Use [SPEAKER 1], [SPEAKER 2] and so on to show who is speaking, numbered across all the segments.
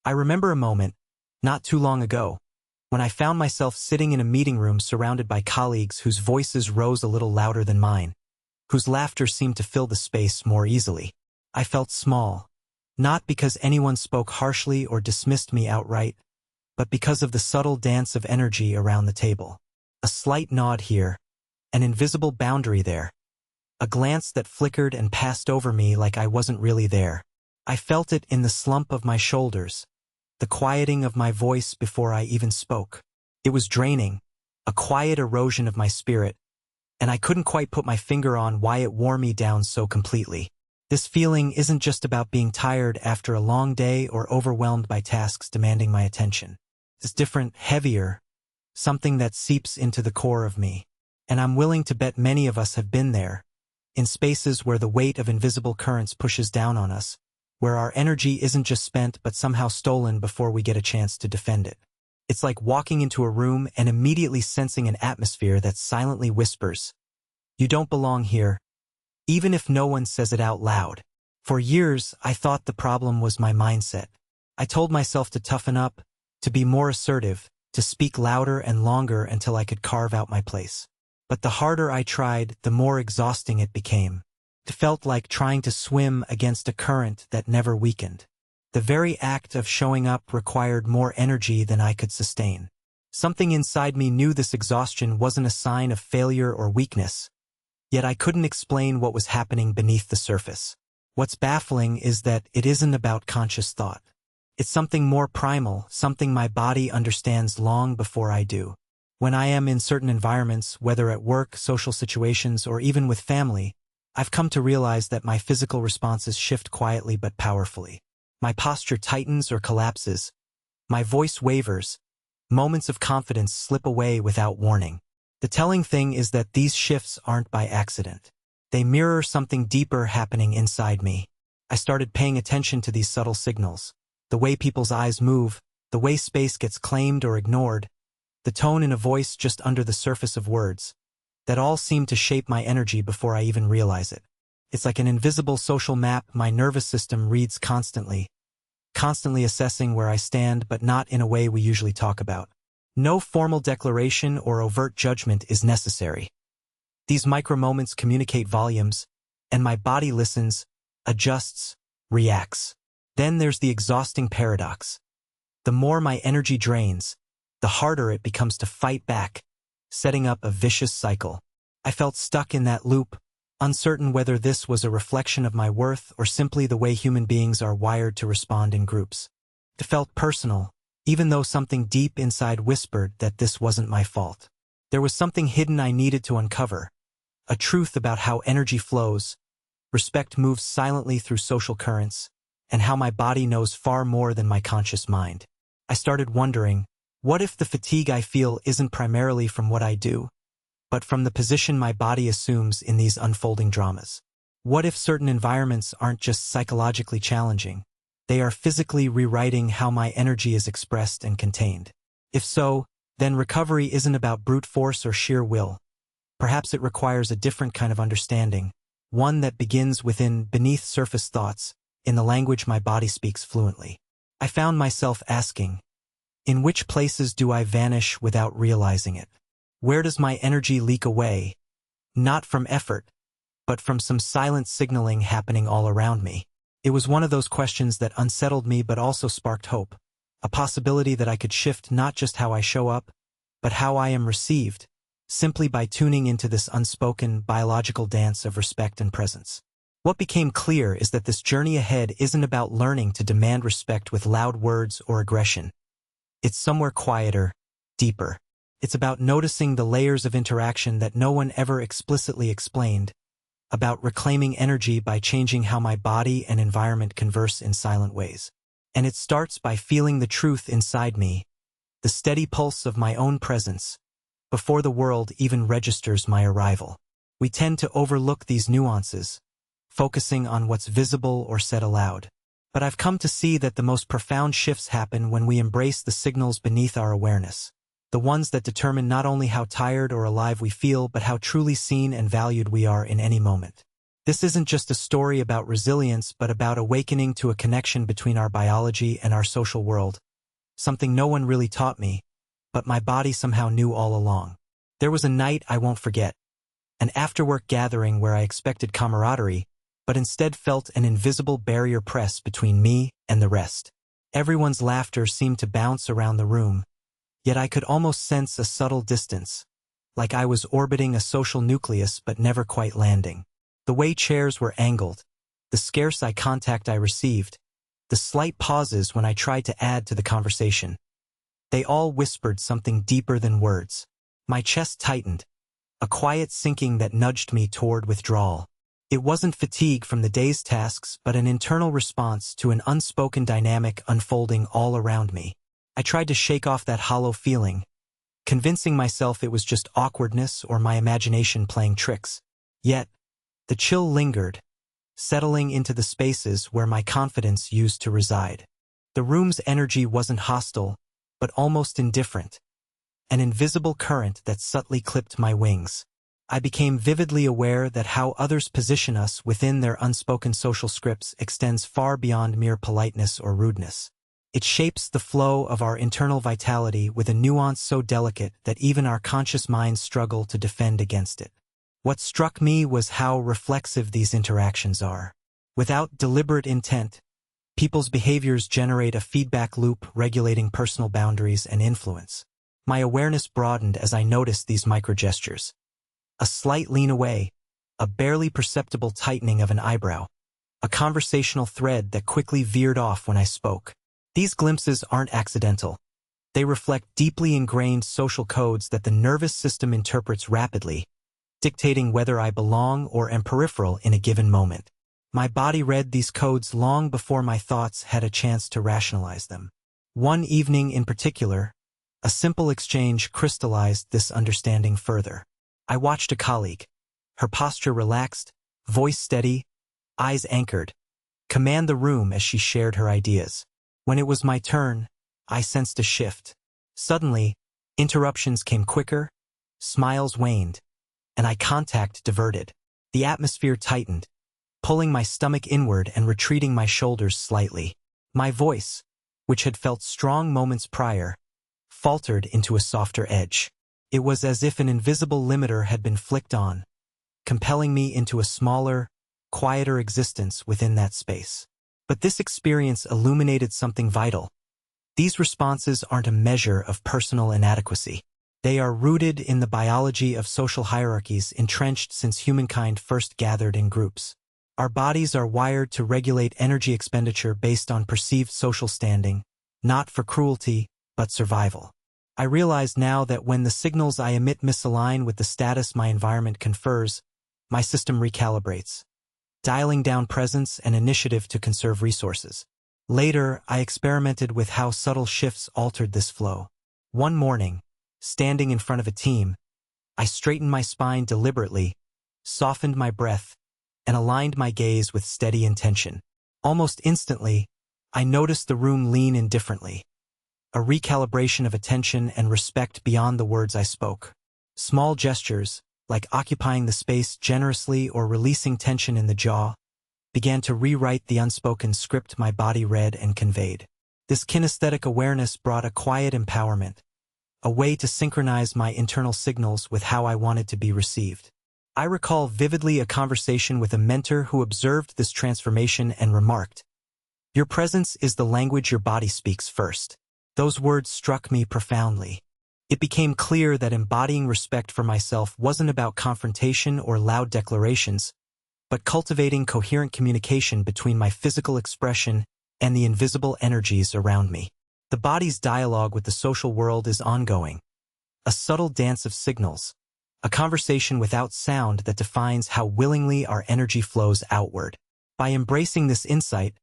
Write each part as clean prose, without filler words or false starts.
[SPEAKER 1] I remember a moment, not too long ago, when I found myself sitting in a meeting room surrounded by colleagues whose voices rose a little louder than mine, whose laughter seemed to fill the space more easily. I felt small, not because anyone spoke harshly or dismissed me outright, but because of the subtle dance of energy around the table. A slight nod here, an invisible boundary there, a glance that flickered and passed over me like I wasn't really there. I felt it in the slump of my shoulders, the quieting of my voice before I even spoke. It was draining, a quiet erosion of my spirit, and I couldn't quite put my finger on why it wore me down so completely. This feeling isn't just about being tired after a long day or overwhelmed by tasks demanding my attention. It's different, heavier, something that seeps into the core of me. And I'm willing to bet many of us have been there, in spaces where the weight of invisible currents pushes down on us, where our energy isn't just spent but somehow stolen before we get a chance to defend it. It's like walking into a room and immediately sensing an atmosphere that silently whispers, "You don't belong here," even if no one says it out loud. For years, I thought the problem was my mindset. I told myself to toughen up, to be more assertive, to speak louder and longer until I could carve out my place. But the harder I tried, the more exhausting it became. It felt like trying to swim against a current that never weakened. The very act of showing up required more energy than I could sustain. Something inside me knew this exhaustion wasn't a sign of failure or weakness, yet I couldn't explain what was happening beneath the surface. What's baffling is that it isn't about conscious thought. It's something more primal, something my body understands long before I do. When I am in certain environments, whether at work, social situations, or even with family, I've come to realize that my physical responses shift quietly but powerfully. My posture tightens or collapses. My voice wavers. Moments of confidence slip away without warning. The telling thing is that these shifts aren't by accident. They mirror something deeper happening inside me. I started paying attention to these subtle signals. The way people's eyes move, the way space gets claimed or ignored, the tone in a voice just under the surface of words. That all seemed to shape my energy before I even realize it. It's like an invisible social map my nervous system reads constantly assessing where I stand, but not in a way we usually talk about. No formal declaration or overt judgment is necessary. These micro-moments communicate volumes, and my body listens, adjusts, reacts. Then there's the exhausting paradox. The more my energy drains, the harder it becomes to fight back, setting up a vicious cycle. I felt stuck in that loop, uncertain whether this was a reflection of my worth or simply the way human beings are wired to respond in groups. It felt personal, even though something deep inside whispered that this wasn't my fault. There was something hidden I needed to uncover, a truth about how energy flows, respect moves silently through social currents, and how my body knows far more than my conscious mind. I started wondering, what if the fatigue I feel isn't primarily from what I do, but from the position my body assumes in these unfolding dramas? What if certain environments aren't just psychologically challenging? They are physically rewriting how my energy is expressed and contained. If so, then recovery isn't about brute force or sheer will. Perhaps it requires a different kind of understanding, one that begins within beneath surface thoughts, in the language my body speaks fluently. I found myself asking, in which places do I vanish without realizing it? Where does my energy leak away? Not from effort, but from some silent signaling happening all around me. It was one of those questions that unsettled me but also sparked hope, a possibility that I could shift not just how I show up, but how I am received, simply by tuning into this unspoken biological dance of respect and presence. What became clear is that this journey ahead isn't about learning to demand respect with loud words or aggression. It's somewhere quieter, deeper. It's about noticing the layers of interaction that no one ever explicitly explained, about reclaiming energy by changing how my body and environment converse in silent ways. And it starts by feeling the truth inside me, the steady pulse of my own presence, before the world even registers my arrival. We tend to overlook these nuances, focusing on what's visible or said aloud. But I've come to see that the most profound shifts happen when we embrace the signals beneath our awareness, the ones that determine not only how tired or alive we feel, but how truly seen and valued we are in any moment. This isn't just a story about resilience, but about awakening to a connection between our biology and our social world, something no one really taught me, but my body somehow knew all along. There was a night I won't forget, an after-work gathering where I expected camaraderie, but instead felt an invisible barrier press between me and the rest. Everyone's laughter seemed to bounce around the room, yet I could almost sense a subtle distance, like I was orbiting a social nucleus but never quite landing. The way chairs were angled, the scarce eye contact I received, the slight pauses when I tried to add to the conversation. They all whispered something deeper than words. My chest tightened, a quiet sinking that nudged me toward withdrawal. It wasn't fatigue from the day's tasks, but an internal response to an unspoken dynamic unfolding all around me. I tried to shake off that hollow feeling, convincing myself it was just awkwardness or my imagination playing tricks. Yet, the chill lingered, settling into the spaces where my confidence used to reside. The room's energy wasn't hostile, but almost indifferent, an invisible current that subtly clipped my wings. I became vividly aware that how others position us within their unspoken social scripts extends far beyond mere politeness or rudeness. It shapes the flow of our internal vitality with a nuance so delicate that even our conscious minds struggle to defend against it. What struck me was how reflexive these interactions are. Without deliberate intent, people's behaviors generate a feedback loop regulating personal boundaries and influence. My awareness broadened as I noticed these microgestures. A slight lean away, a barely perceptible tightening of an eyebrow, a conversational thread that quickly veered off when I spoke. These glimpses aren't accidental. They reflect deeply ingrained social codes that the nervous system interprets rapidly, dictating whether I belong or am peripheral in a given moment. My body read these codes long before my thoughts had a chance to rationalize them. One evening in particular, a simple exchange crystallized this understanding further. I watched a colleague, her posture relaxed, voice steady, eyes anchored, command the room as she shared her ideas. When it was my turn, I sensed a shift. Suddenly, interruptions came quicker, smiles waned, and eye contact diverted. The atmosphere tightened, pulling my stomach inward and retreating my shoulders slightly. My voice, which had felt strong moments prior, faltered into a softer edge. It was as if an invisible limiter had been flicked on, compelling me into a smaller, quieter existence within that space. But this experience illuminated something vital. These responses aren't a measure of personal inadequacy. They are rooted in the biology of social hierarchies entrenched since humankind first gathered in groups. Our bodies are wired to regulate energy expenditure based on perceived social standing, not for cruelty, but survival. I realize now that when the signals I emit misalign with the status my environment confers, my system recalibrates, dialing down presence and initiative to conserve resources. Later, I experimented with how subtle shifts altered this flow. One morning, standing in front of a team, I straightened my spine deliberately, softened my breath, and aligned my gaze with steady intention. Almost instantly, I noticed the room lean in differently, a recalibration of attention and respect beyond the words I spoke. Small gestures, like occupying the space generously or releasing tension in the jaw, began to rewrite the unspoken script my body read and conveyed. This kinesthetic awareness brought a quiet empowerment, a way to synchronize my internal signals with how I wanted to be received. I recall vividly a conversation with a mentor who observed this transformation and remarked, "Your presence is the language your body speaks first." Those words struck me profoundly. It became clear that embodying respect for myself wasn't about confrontation or loud declarations, but cultivating coherent communication between my physical expression and the invisible energies around me. The body's dialogue with the social world is ongoing, a subtle dance of signals, a conversation without sound that defines how willingly our energy flows outward. By embracing this insight,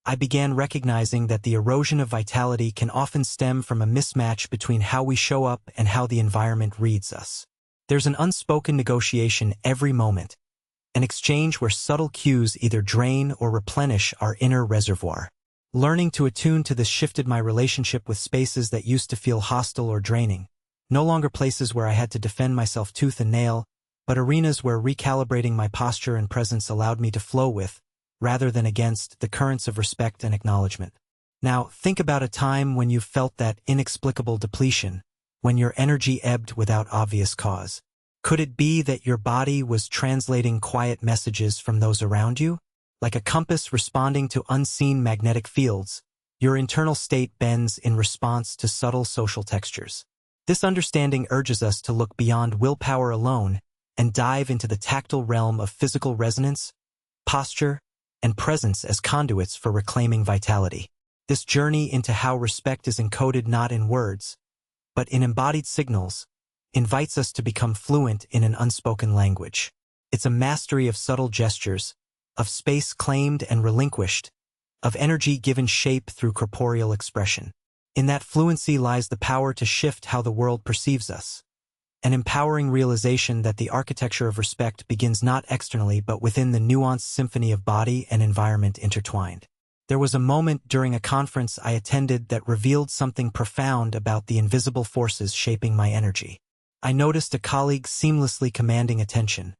[SPEAKER 1] I began recognizing that the erosion of vitality can often stem from a mismatch between how we show up and how the environment reads us. There's an unspoken negotiation every moment, an exchange where subtle cues either drain or replenish our inner reservoir. Learning to attune to this shifted my relationship with spaces that used to feel hostile or draining. No longer places where I had to defend myself tooth and nail, but arenas where recalibrating my posture and presence allowed me to flow with, rather than against, the currents of respect and acknowledgement. Now, think about a time when you felt that inexplicable depletion, when your energy ebbed without obvious cause. Could it be that your body was translating quiet messages from those around you? Like a compass responding to unseen magnetic fields, your internal state bends in response to subtle social textures. This understanding urges us to look beyond willpower alone and dive into the tactile realm of physical resonance, posture, and presence as conduits for reclaiming vitality. This journey into how respect is encoded not in words, but in embodied signals, invites us to become fluent in an unspoken language. It's a mastery of subtle gestures, of space claimed and relinquished, of energy given shape through corporeal expression. In that fluency lies the power to shift how the world perceives us, an empowering realization that the architecture of respect begins not externally but within the nuanced symphony of body and environment intertwined. There was a moment during a conference I attended that revealed something profound about the invisible forces shaping my energy. I noticed a colleague seamlessly commanding attention,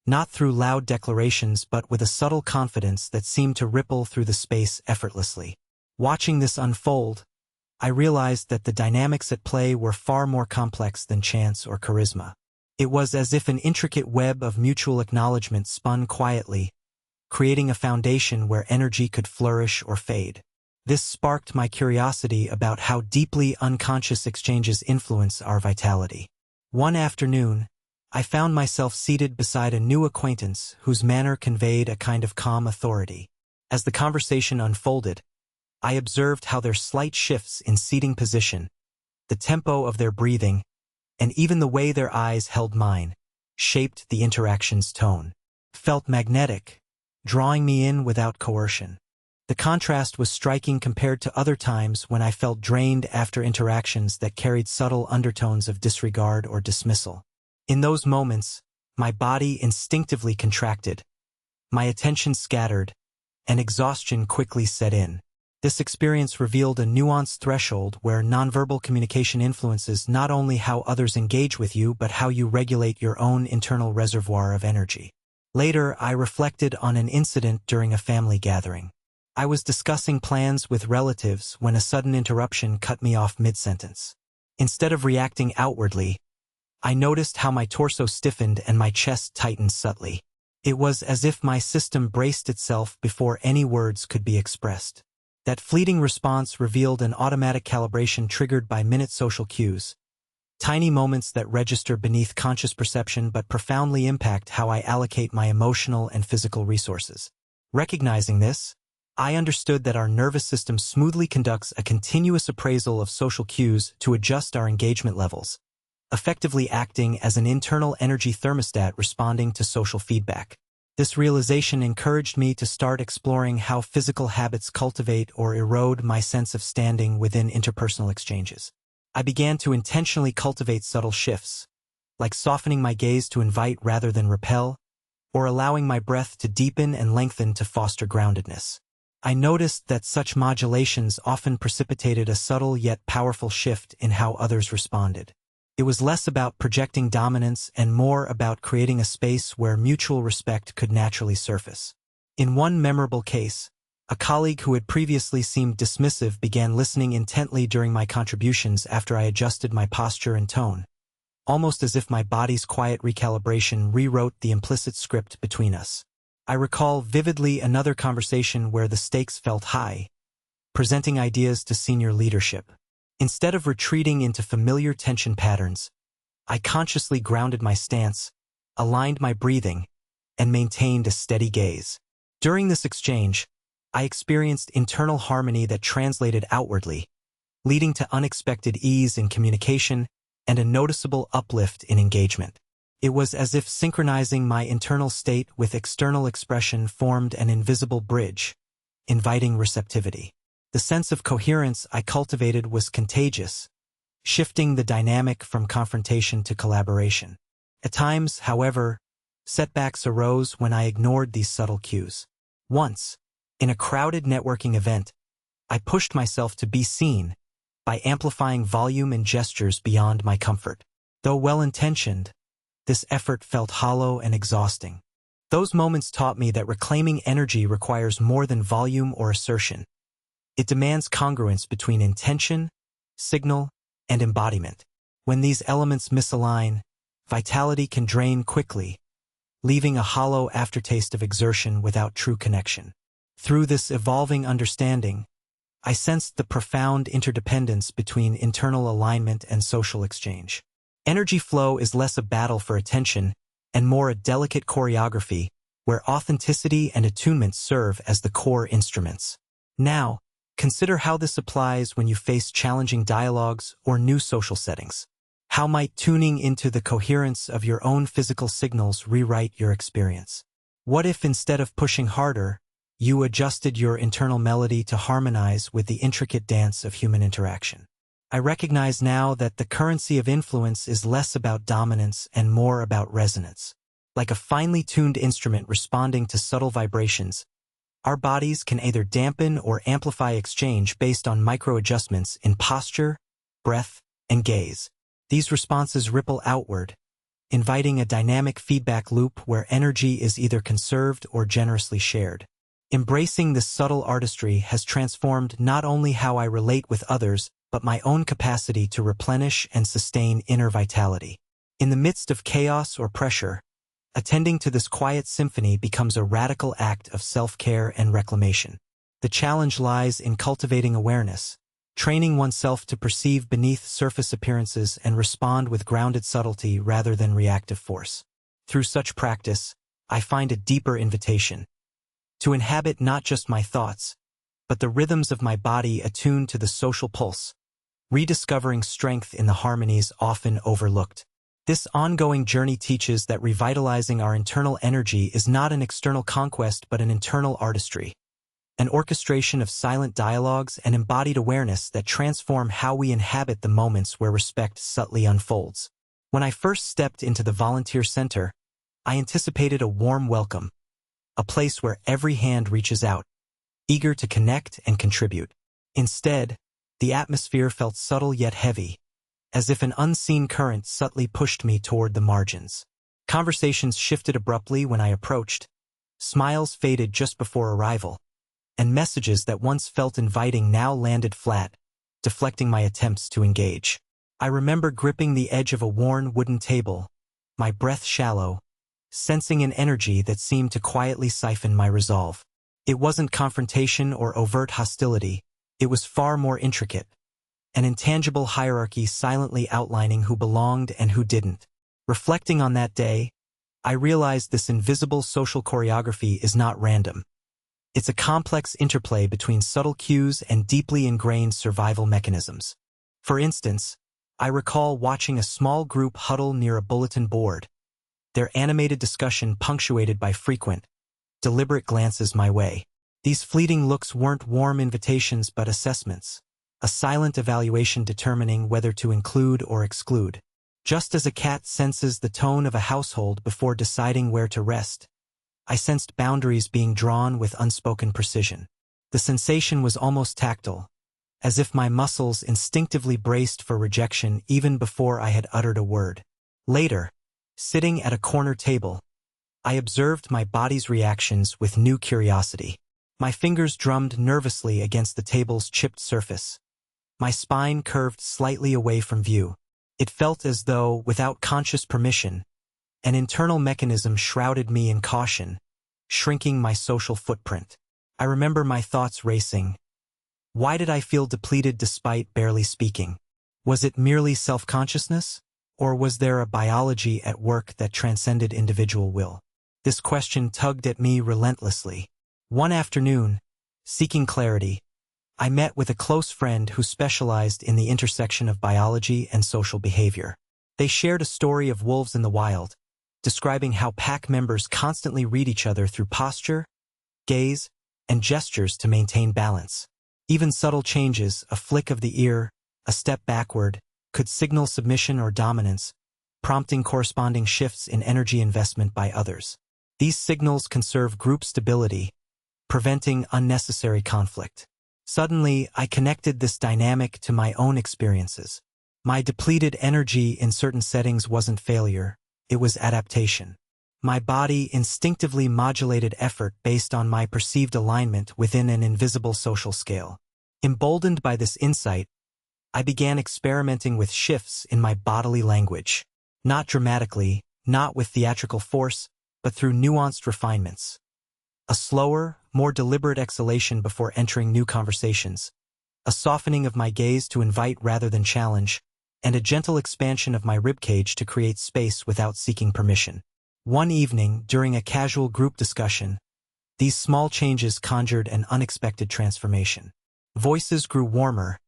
[SPEAKER 1] not through loud declarations but with a subtle confidence that seemed to ripple through the space effortlessly. Watching this unfold, I realized that the dynamics at play were far more complex than chance or charisma. It was as if an intricate web of mutual acknowledgement spun quietly, creating a foundation where energy could flourish or fade. This sparked my curiosity about how deeply unconscious exchanges influence our vitality. One afternoon, I found myself seated beside a new acquaintance whose manner conveyed a kind of calm authority. As the conversation unfolded, I observed how their slight shifts in seating position, the tempo of their breathing, and even the way their eyes held mine, shaped the interaction's tone. Felt magnetic, drawing me in without coercion. The contrast was striking compared to other times when I felt drained after interactions that carried subtle undertones of disregard or dismissal. In those moments, my body instinctively contracted, my attention scattered, and exhaustion quickly set in. This experience revealed a nuanced threshold where nonverbal communication influences not only how others engage with you but how you regulate your own internal reservoir of energy. Later, I reflected on an incident during a family gathering. I was discussing plans with relatives when a sudden interruption cut me off mid-sentence. Instead of reacting outwardly, I noticed how my torso stiffened and my chest tightened subtly. It was as if my system braced itself before any words could be expressed. That fleeting response revealed an automatic calibration triggered by minute social cues, tiny moments that register beneath conscious perception but profoundly impact how I allocate my emotional and physical resources. Recognizing this, I understood that our nervous system smoothly conducts a continuous appraisal of social cues to adjust our engagement levels, effectively acting as an internal energy thermostat responding to social feedback. This realization encouraged me to start exploring how physical habits cultivate or erode my sense of standing within interpersonal exchanges. I began to intentionally cultivate subtle shifts, like softening my gaze to invite rather than repel, or allowing my breath to deepen and lengthen to foster groundedness. I noticed that such modulations often precipitated a subtle yet powerful shift in how others responded. It was less about projecting dominance and more about creating a space where mutual respect could naturally surface. In one memorable case, a colleague who had previously seemed dismissive began listening intently during my contributions after I adjusted my posture and tone, almost as if my body's quiet recalibration rewrote the implicit script between us. I recall vividly another conversation where the stakes felt high, presenting ideas to senior leadership. Instead of retreating into familiar tension patterns, I consciously grounded my stance, aligned my breathing, and maintained a steady gaze. During this exchange, I experienced internal harmony that translated outwardly, leading to unexpected ease in communication and a noticeable uplift in engagement. It was as if synchronizing my internal state with external expression formed an invisible bridge, inviting receptivity. The sense of coherence I cultivated was contagious, shifting the dynamic from confrontation to collaboration. At times, however, setbacks arose when I ignored these subtle cues. Once, in a crowded networking event, I pushed myself to be seen by amplifying volume and gestures beyond my comfort. Though well-intentioned, this effort felt hollow and exhausting. Those moments taught me that reclaiming energy requires more than volume or assertion. It demands congruence between intention, signal, and embodiment. When these elements misalign, vitality can drain quickly, leaving a hollow aftertaste of exertion without true connection. Through this evolving understanding, I sensed the profound interdependence between internal alignment and social exchange. Energy flow is less a battle for attention and more a delicate choreography where authenticity and attunement serve as the core instruments. Now, consider how this applies when you face challenging dialogues or new social settings. How might tuning into the coherence of your own physical signals rewrite your experience? What if instead of pushing harder, you adjusted your internal melody to harmonize with the intricate dance of human interaction? I recognize now that the currency of influence is less about dominance and more about resonance. Like a finely tuned instrument responding to subtle vibrations, our bodies can either dampen or amplify exchange based on micro-adjustments in posture, breath, and gaze. These responses ripple outward, inviting a dynamic feedback loop where energy is either conserved or generously shared. Embracing this subtle artistry has transformed not only how I relate with others, but my own capacity to replenish and sustain inner vitality. In the midst of chaos or pressure, attending to this quiet symphony becomes a radical act of self-care and reclamation. The challenge lies in cultivating awareness, training oneself to perceive beneath surface appearances and respond with grounded subtlety rather than reactive force. Through such practice, I find a deeper invitation to inhabit not just my thoughts, but the rhythms of my body attuned to the social pulse, rediscovering strength in the harmonies often overlooked. This ongoing journey teaches that revitalizing our internal energy is not an external conquest but an internal artistry, an orchestration of silent dialogues and embodied awareness that transform how we inhabit the moments where respect subtly unfolds. When I first stepped into the volunteer center, I anticipated a warm welcome, a place where every hand reaches out, eager to connect and contribute. Instead, the atmosphere felt subtle yet heavy, as if an unseen current subtly pushed me toward the margins. Conversations shifted abruptly when I approached, smiles faded just before arrival, and messages that once felt inviting now landed flat, deflecting my attempts to engage. I remember gripping the edge of a worn wooden table, my breath shallow, sensing an energy that seemed to quietly siphon my resolve. It wasn't confrontation or overt hostility, it was far more intricate, an intangible hierarchy silently outlining who belonged and who didn't. Reflecting on that day, I realized this invisible social choreography is not random. It's a complex interplay between subtle cues and deeply ingrained survival mechanisms. For instance, I recall watching a small group huddle near a bulletin board, their animated discussion punctuated by frequent, deliberate glances my way. These fleeting looks weren't warm invitations but assessments, a silent evaluation determining whether to include or exclude. Just as a cat senses the tone of a household before deciding where to rest, I sensed boundaries being drawn with unspoken precision. The sensation was almost tactile, as if my muscles instinctively braced for rejection even before I had uttered a word. Later, sitting at a corner table, I observed my body's reactions with new curiosity. My fingers drummed nervously against the table's chipped surface. My spine curved slightly away from view. It felt as though, without conscious permission, an internal mechanism shrouded me in caution, shrinking my social footprint. I remember my thoughts racing. Why did I feel depleted despite barely speaking? Was it merely self-consciousness? Or was there a biology at work that transcended individual will? This question tugged at me relentlessly. One afternoon, seeking clarity, I met with a close friend who specialized in the intersection of biology and social behavior. They shared a story of wolves in the wild, describing how pack members constantly read each other through posture, gaze, and gestures to maintain balance. Even subtle changes, a flick of the ear, a step backward, could signal submission or dominance, prompting corresponding shifts in energy investment by others. These signals conserve group stability, preventing unnecessary conflict. Suddenly, I connected this dynamic to my own experiences. My depleted energy in certain settings wasn't failure, it was adaptation. My body instinctively modulated effort based on my perceived alignment within an invisible social scale. Emboldened by this insight, I began experimenting with shifts in my bodily language. Not dramatically, not with theatrical force, but through nuanced refinements. A slower, more deliberate exhalation before entering new conversations, a softening of my gaze to invite rather than challenge, and a gentle expansion of my ribcage to create space without seeking permission. One evening, during a casual group discussion, these small changes conjured an unexpected transformation. Voices grew warmer,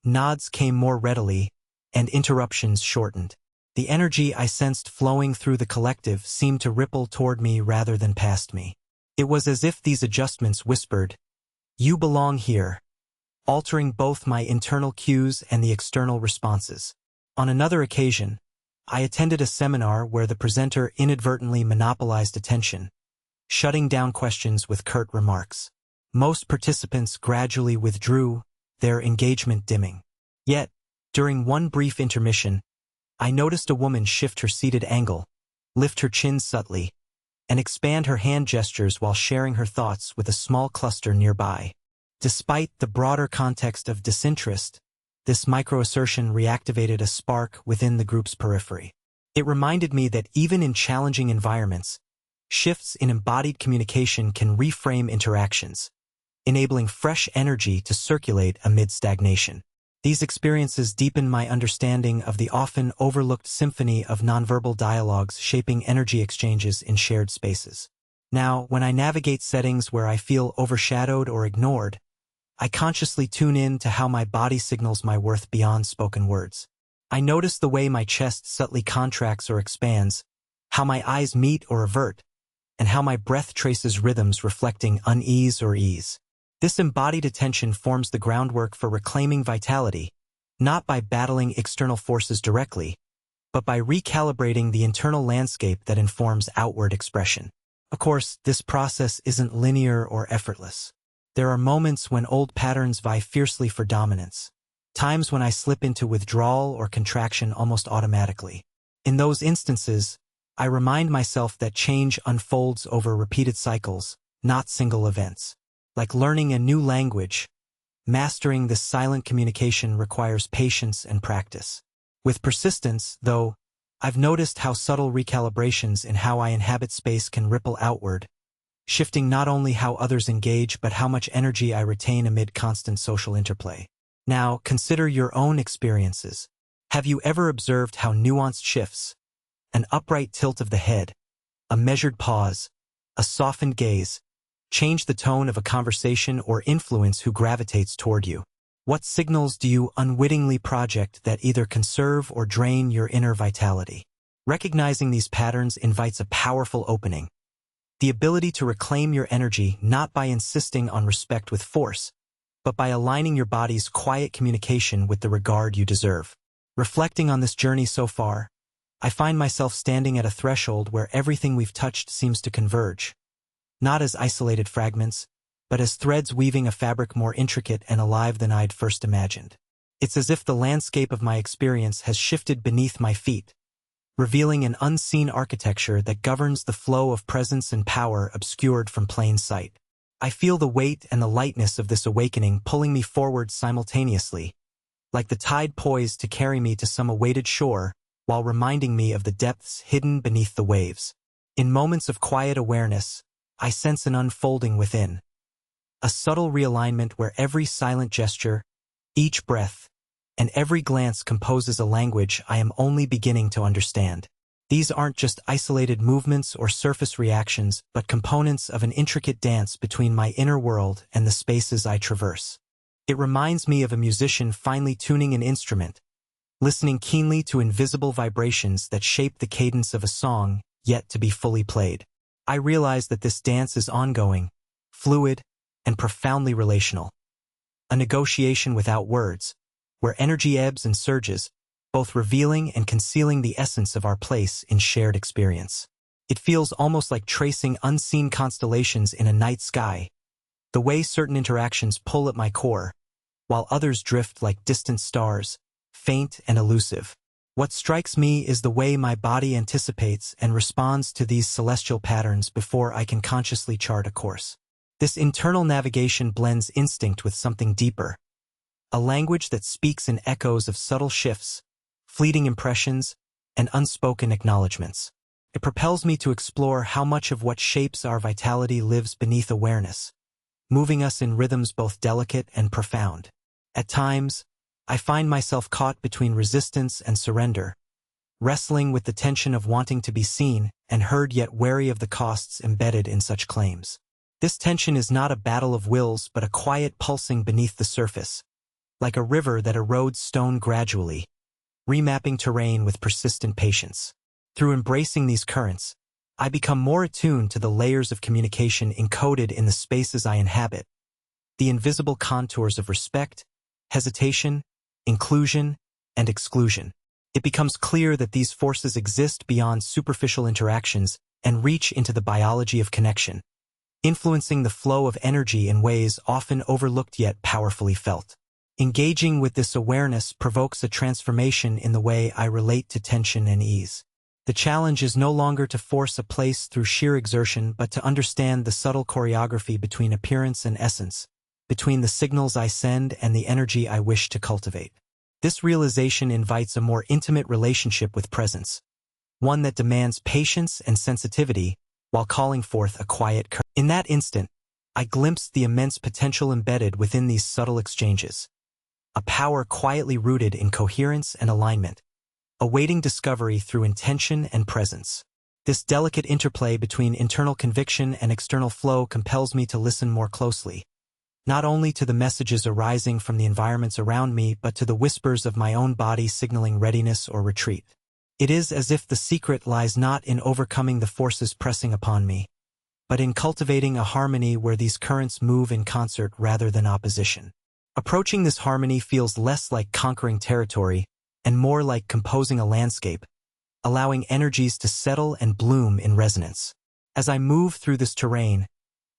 [SPEAKER 1] nods came more readily, and interruptions shortened. The energy I sensed flowing through the collective seemed to ripple toward me rather than past me. It was as if these adjustments whispered, "You belong here," altering both my internal cues and the external responses. On another occasion, I attended a seminar where the presenter inadvertently monopolized attention, shutting down questions with curt remarks. Most participants gradually withdrew, their engagement dimming. Yet, during one brief intermission, I noticed a woman shift her seated angle, lift her chin subtly, and expand her hand gestures while sharing her thoughts with a small cluster nearby. Despite the broader context of disinterest, this microassertion reactivated a spark within the group's periphery. It reminded me that even in challenging environments, shifts in embodied communication can reframe interactions, enabling fresh energy to circulate amid stagnation. These experiences deepened my understanding of the often overlooked symphony of nonverbal dialogues shaping energy exchanges in shared spaces. Now, when I navigate settings where I feel overshadowed or ignored, I consciously tune in to how my body signals my worth beyond spoken words. I notice the way my chest subtly contracts or expands, how my eyes meet or avert, and how my breath traces rhythms reflecting unease or ease. This embodied attention forms the groundwork for reclaiming vitality, not by battling external forces directly, but by recalibrating the internal landscape that informs outward expression. Of course, this process isn't linear or effortless. There are moments when old patterns vie fiercely for dominance, times when I slip into withdrawal or contraction almost automatically. In those instances, I remind myself that change unfolds over repeated cycles, not single events. Like learning a new language, mastering this silent communication requires patience and practice. With persistence, though, I've noticed how subtle recalibrations in how I inhabit space can ripple outward, shifting not only how others engage but how much energy I retain amid constant social interplay. Now, consider your own experiences. Have you ever observed how nuanced shifts, an upright tilt of the head, a measured pause, a softened gaze, change the tone of a conversation or influence who gravitates toward you? What signals do you unwittingly project that either conserve or drain your inner vitality? Recognizing these patterns invites a powerful opening. The ability to reclaim your energy not by insisting on respect with force, but by aligning your body's quiet communication with the regard you deserve. Reflecting on this journey so far, I find myself standing at a threshold where everything we've touched seems to converge. Not as isolated fragments, but as threads weaving a fabric more intricate and alive than I'd first imagined. It's as if the landscape of my experience has shifted beneath my feet, revealing an unseen architecture that governs the flow of presence and power obscured from plain sight. I feel the weight and the lightness of this awakening pulling me forward simultaneously, like the tide poised to carry me to some awaited shore, while reminding me of the depths hidden beneath the waves. In moments of quiet awareness, I sense an unfolding within, a subtle realignment where every silent gesture, each breath, and every glance composes a language I am only beginning to understand. These aren't just isolated movements or surface reactions, but components of an intricate dance between my inner world and the spaces I traverse. It reminds me of a musician finely tuning an instrument, listening keenly to invisible vibrations that shape the cadence of a song yet to be fully played. I realize that this dance is ongoing, fluid, and profoundly relational. A negotiation without words, where energy ebbs and surges, both revealing and concealing the essence of our place in shared experience. It feels almost like tracing unseen constellations in a night sky, the way certain interactions pull at my core, while others drift like distant stars, faint and elusive. What strikes me is the way my body anticipates and responds to these celestial patterns before I can consciously chart a course. This internal navigation blends instinct with something deeper, a language that speaks in echoes of subtle shifts, fleeting impressions, and unspoken acknowledgments. It propels me to explore how much of what shapes our vitality lives beneath awareness, moving us in rhythms both delicate and profound. At times, I find myself caught between resistance and surrender, wrestling with the tension of wanting to be seen and heard yet wary of the costs embedded in such claims. This tension is not a battle of wills but a quiet pulsing beneath the surface, like a river that erodes stone gradually, remapping terrain with persistent patience. Through embracing these currents, I become more attuned to the layers of communication encoded in the spaces I inhabit, the invisible contours of respect, hesitation, inclusion, and exclusion. It becomes clear that these forces exist beyond superficial interactions and reach into the biology of connection, influencing the flow of energy in ways often overlooked yet powerfully felt. Engaging with this awareness provokes a transformation in the way I relate to tension and ease. The challenge is no longer to force a place through sheer exertion but to understand the subtle choreography between appearance and essence, between the signals I send and the energy I wish to cultivate. This realization invites a more intimate relationship with presence, one that demands patience and sensitivity while calling forth a quiet courage. In that instant, I glimpsed the immense potential embedded within these subtle exchanges, a power quietly rooted in coherence and alignment, awaiting discovery through intention and presence. This delicate interplay between internal conviction and external flow compels me to listen more closely, not only to the messages arising from the environments around me but to the whispers of my own body signaling readiness or retreat. It is as if the secret lies not in overcoming the forces pressing upon me, but in cultivating a harmony where these currents move in concert rather than opposition. Approaching this harmony feels less like conquering territory and more like composing a landscape, allowing energies to settle and bloom in resonance. As I move through this terrain,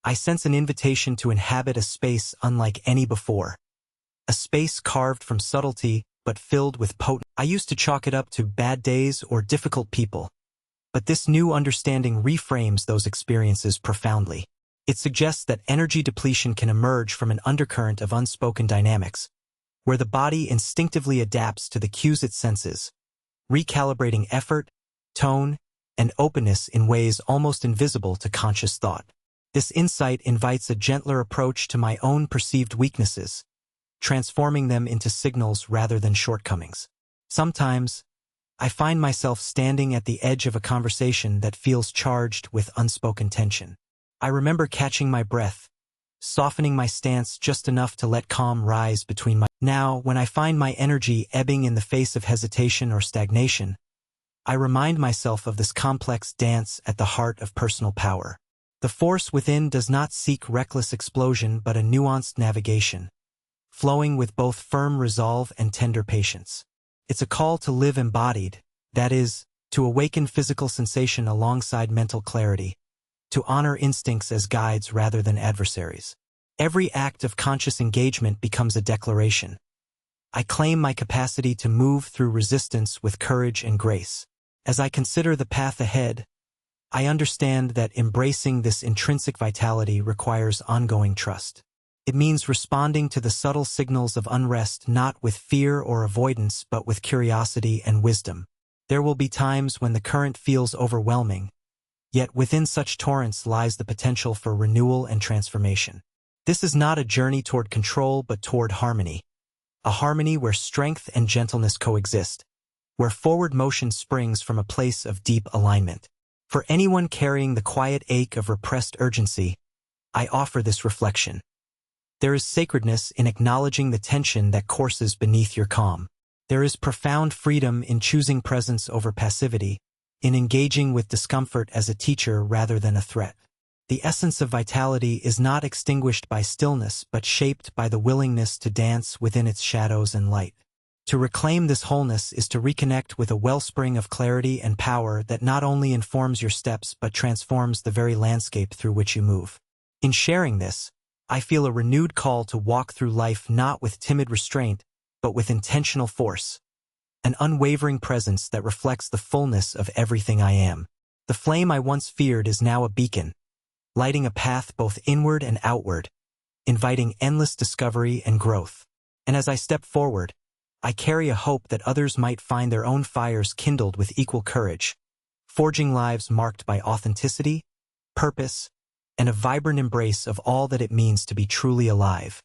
[SPEAKER 1] I sense an invitation to inhabit a space unlike any before, a space carved from subtlety but filled with potency. I used to chalk it up to bad days or difficult people, but this new understanding reframes those experiences profoundly. It suggests that energy depletion can emerge from an undercurrent of unspoken dynamics, where the body instinctively adapts to the cues it senses, recalibrating effort, tone, and openness in ways almost invisible to conscious thought. This insight invites a gentler approach to my own perceived weaknesses, transforming them into signals rather than shortcomings. Sometimes, I find myself standing at the edge of a conversation that feels charged with unspoken tension. I remember catching my breath, softening my stance just enough to let calm rise between my... Now, when I find my energy ebbing in the face of hesitation or stagnation, I remind myself of this complex dance at the heart of personal power. The force within does not seek reckless explosion but a nuanced navigation, flowing with both firm resolve and tender patience. It's a call to live embodied, that is, to awaken physical sensation alongside mental clarity, to honor instincts as guides rather than adversaries. Every act of conscious engagement becomes a declaration. I claim my capacity to move through resistance with courage and grace. As I consider the path ahead, I understand that embracing this intrinsic vitality requires ongoing trust. It means responding to the subtle signals of unrest not with fear or avoidance but with curiosity and wisdom. There will be times when the current feels overwhelming, yet within such torrents lies the potential for renewal and transformation. This is not a journey toward control but toward harmony, a harmony where strength and gentleness coexist, where forward motion springs from a place of deep alignment. For anyone carrying the quiet ache of repressed urgency, I offer this reflection. There is sacredness in acknowledging the tension that courses beneath your calm. There is profound freedom in choosing presence over passivity, in engaging with discomfort as a teacher rather than a threat. The essence of vitality is not extinguished by stillness but shaped by the willingness to dance within its shadows and light. To reclaim this wholeness is to reconnect with a wellspring of clarity and power that not only informs your steps but transforms the very landscape through which you move. In sharing this, I feel a renewed call to walk through life not with timid restraint, but with intentional force, an unwavering presence that reflects the fullness of everything I am. The flame I once feared is now a beacon, lighting a path both inward and outward, inviting endless discovery and growth. And as I step forward, I carry a hope that others might find their own fires kindled with equal courage, forging lives marked by authenticity, purpose, and a vibrant embrace of all that it means to be truly alive.